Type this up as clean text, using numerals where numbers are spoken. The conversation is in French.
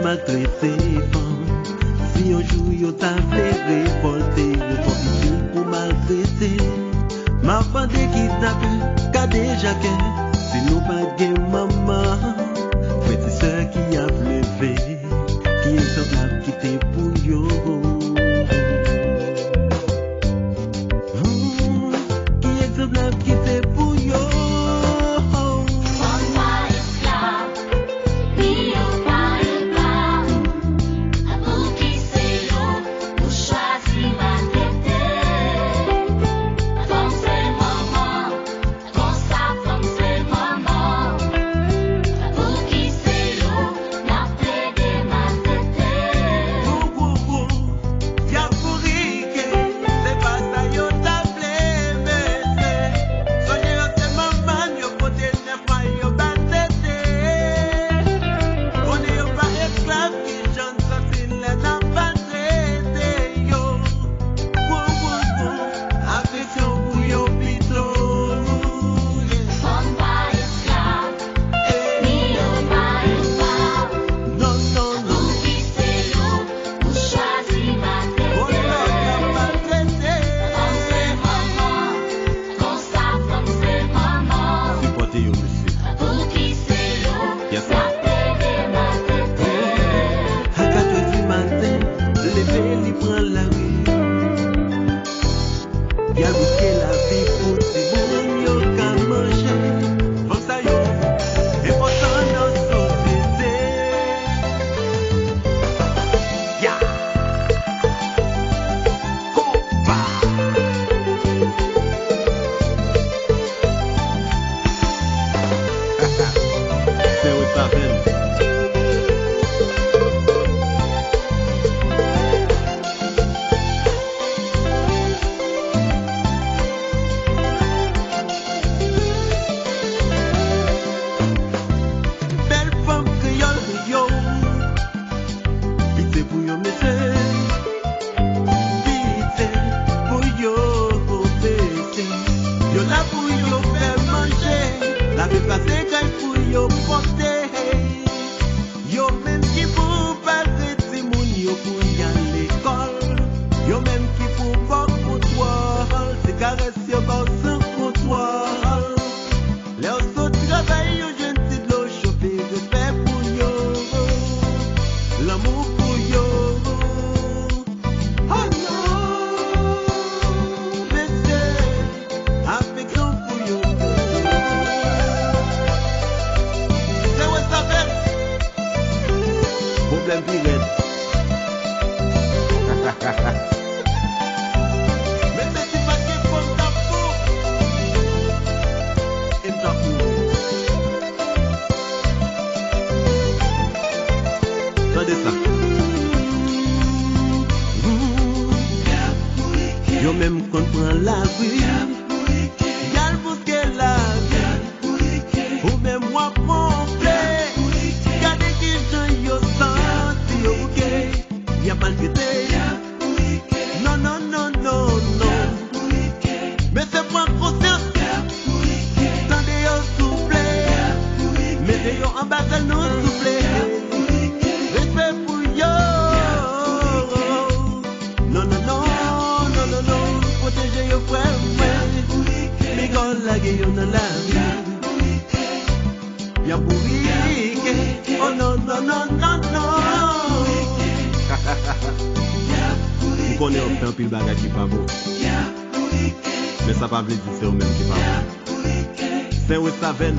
maltraité femme. Si un jour yo t'a fait révolter, yo trop difficile pour maltraiter. Ma femme de kidnapper, qu'a déjà qu'elle. Si nous pas de maman, petite soeur qui a levé, qui est semblable qui t'est pour yo. Qui est semblable qui t'est pour yo. Yo même qu'on prend la rue, y'a busquer la vie, ou même moi pomper, gardez qui j'en yo senti yo bouquet, y'a pas de non, non, non, non, non, mais c'est pas conscience, tendez yo souffler, mettez yo en bas de nous souffler, respect pour yo, non, non, non. Protégez yo frère, mais quand la gueule dans la vie, y'a bourrique, oh non, non, non, non, non. Vous connaissez un pile bagage qui pas beau, mais ça pas veut dire c'est au même qui pas beau. C'est où ça vient?